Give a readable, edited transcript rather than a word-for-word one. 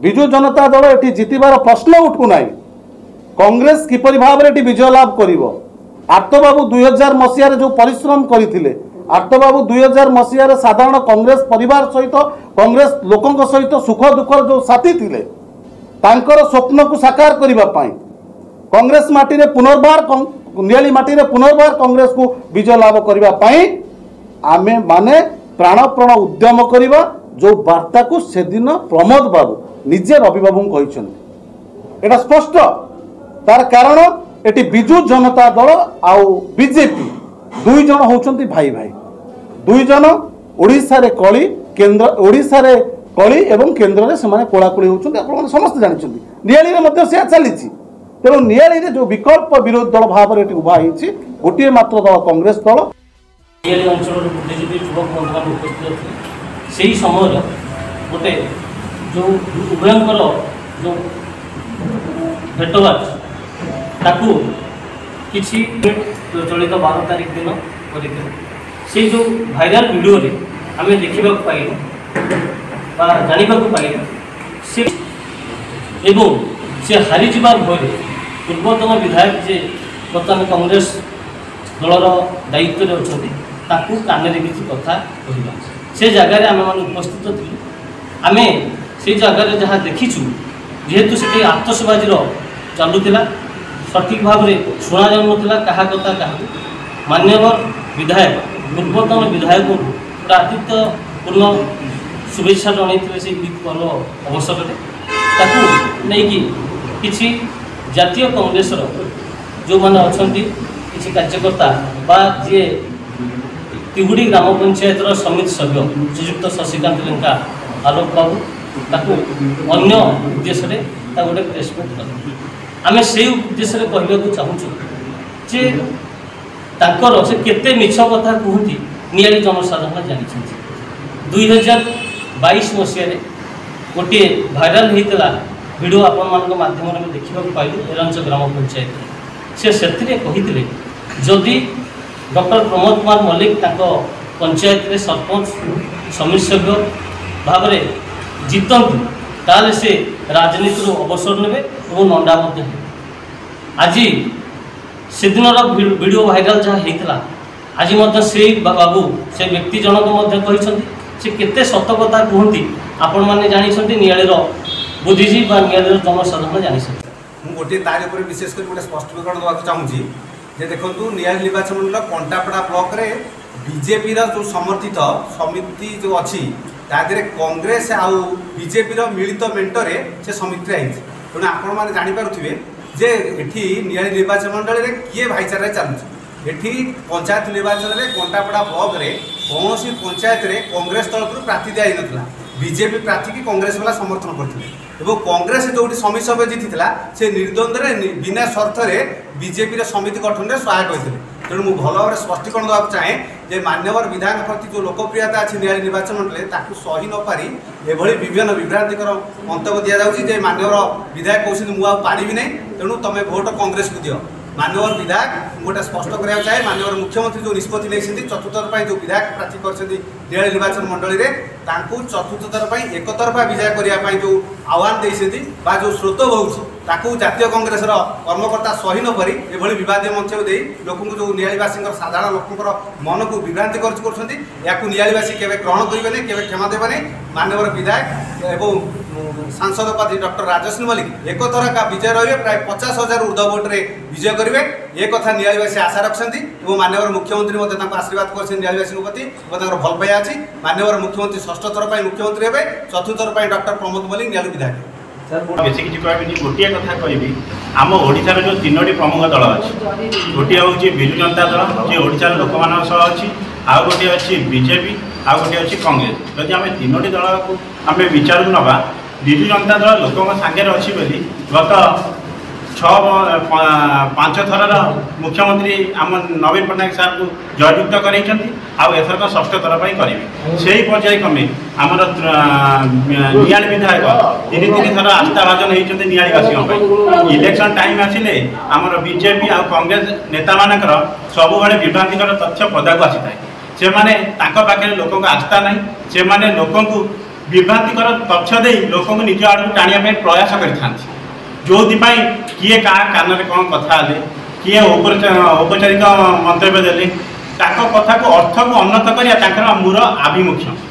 विजु जनता दल ये जितबार प्रश्न उठुना कांग्रेस किपरि भाव में विजय लाभ कर आर्तबाबू 2000 मसीह जो परिश्रम करते आर्तबाबू 2000 मसीह साधारण कांग्रेस परिवार सहित कांग्रेस लोकों सहित सुख दुखर जो साथी थे तांकर स्वप्न को साकार करने कांग्रेस माटी पुनर्बार नियाली माटी पुनर्बार कांग्रेस को विजय लाभ करने आमे माने प्राणप्राण उद्यम करवा जो वार्ता को से दिन प्रमोद बाबू निजे रवि बाबू कहते स्पष्ट तार कारण एटी विजु जनता दल आउ बीजेपी दुई जन होचंती भाई भाई दुई जन ओडिशा रे कली केंद्र ओडिशा रे कली एवं केंद्र रे से कोलाकुली होचंती आपण समस्त जानिछंती नियाली रे मध्ये से चलीछि तेणु नियाली रे जो विकल्प विरोध दल भाव रे उभा होईछि गोटे मात्र दल कांग्रेस दल नियाली अंचल बुद्धिजीवी युवक बंधुमान उपस्थित थे से समय गोटे जो उभयंकर जो भेटवाट ताकू किसी चलित 12 तारिख दिन से जो भाइराल वीडियो रे आम देखा पाइल जानवा पाइल से एवं से हारी जबार भय पूर्वतन विधायक जे बर्तमान कांग्रेस दलर दायित्व अच्छा कान किसी कथा कहवा से जगार आम मान उपस्थित थी आम से जगार जहाँ देखीचु जेहेतु से आतसबाजी चलुला सठिक भाव में शुणा जाऊन क्या कथा क्या मान्यवर विधायक पूर्वतन विधायक पूरा आतिथ्यपूर्ण शुभेच्छा जनते से ईद पर्व अवसर में नहीं कि जातीय कांग्रेस जो मैंने अच्छा किसी कार्यकर्ता बा जी तिगुड़ी ग्राम पंचायत समिति सभ्य श्रीजुक्त शशिकांत लेंका आलोक बाबू ताकू अन्य उद्देश्य गोटे प्रेसमिट कर आम से उद्देश्य कहवाक चाहूँ जे तांकर से केते मिछ कथा कहती नियाली जनसाधारण जानी 2022 मसीह गोटे भाइराल होता भिडियो आपण मान माध्यम देखा पाइलु एरंच ग्राम पंचायत से कहते जदि डॉक्टर प्रमोद कुमार मल्लिक पंचायत रे सरपंच समिति सभ्य भाव में जीतती ताले से राजनीति अवसर ने नंदा आज से दिन वीडियो भाइराल जहाँ होता आज से बाबू से व्यक्ति जनक से केते सत कथा कहती आपण मैंने जानी नियाली बुद्धिजीवी नियाली जनसाधारण जानी गोटे तार विशेष कर गोटे स्पष्टीकरण देवाक चाहूँगी जे देखो नियाली निर्वाचन मंडल कंटापड़ा ब्लॉक रे बीजेपी जो समर्थित समिति जो अच्छी तादे कांग्रेस आउ बीजेपी मिलित मेंटरे से समिति तेणु आपण मैंने जानीपे जे एठी नियाली निर्वाचन मंडल में किए भाईचारा चलुची एठी पंचायत निर्वाचन में कंटापड़ा ब्लॉक रे कौन पंचायत रे कांग्रेस तरफ प्रार्थी दिया ना बीजेपी प्रार्थी की कांग्रेस वाला समर्थन करते कांग्रेस जो समिति सभ्य जीति से निर्द्वंद्व बिना शर्त बीजेपी समिति गठन में सहायक होते तेणु मुझे भल भाव स्पष्टीकरण देवाक चाहे जे मान्यवर विधायक प्रति जो लोकप्रियता अच्छी नियाली निर्वाचन मंडल ताकू सही न पारी एभली विभिन्न विभ्रांतिकर मंतव्य दि जाऊँगी मान्यवर विधायक कहते मुझे पारिबी नहीं तेणु तुम भोट कांग्रेस को दियो मान्यवर विधायक गोटे स्पष्ट कराया चाहे मान्यवर मुख्यमंत्री जो निष्पत्ति नहीं चतुर्थ थर जो विधायक प्रार्थी कर नियाली निर्वाचन मंडल में चतुर्थ थर पर एक तरफा विजय करने जो आह्वान देते जो स्रोत बहु ताकू जातीय कांग्रेस कर्मकर्ता सही न करी एभली विवादीय मंच दे लोक जो नियालीवासी साधारण लोकर मन को विभ्रांति कर नियालीवासी केवे ग्रहण करेंगे केवे क्षमा देवे मान्यवर विधायक एवं सांसद पार्टी डॉक्टर राजश्री मल्लिक एक थर का विजय रही प्राय 50,000 ऊर्ध्व भोट्रे विजय करेंगे ये कथा नियालीवासी आशा रखते मान्यवर मुख्यमंत्री आशीर्वाद कर नियालीवासी प्रति भल पाइबा अच्छी मान्यवर मुख्यमंत्री षष्ठ थर पर मुख्यमंत्री हे चतुर्थ थर पर डॉक्टर प्रमोद मल्लिक नियाली विधायक बेस किसी कह गोटे कथा कहि आम ओडार जो 3टी प्रमुख दल अच्छी गोटे हूँ विजु जनता दल जी ओडार लोक मान अच्छी आउ गोटे अच्छी बीजेपी आउ गोटे अच्छी कांग्रेस जदि आम 3टी दल को आम विचार नवा विजु जनता दल लोक सागर अच्छी बोली गत 5 थर मुख्यमंत्री आम नवीन पट्टनायक साहब को जययुक्त करथरक षष्ठ थर पर करेंगे से ही पर्याय क्रमे आमर नियाली विधायक 3 थर आस्थाभाजन होती नियालीवासी इलेक्शन टाइम आसिले आमर बीजेपी आ कांग्रेस नेता मानकर सब विभ्रांतिकर तथ्य पदा को आसी थाए से माने तांको पाखे लोक आस्था ना से माने लोक विभ्रांतिकर तथ्य दे लोक निज आड़ टाणिया प्रयास करता जो किए क्या कान में कौन कथा किए औपचारिक मंतव्य देले कथा को अर्थ को उन्नत कर मूल आभिमुख्य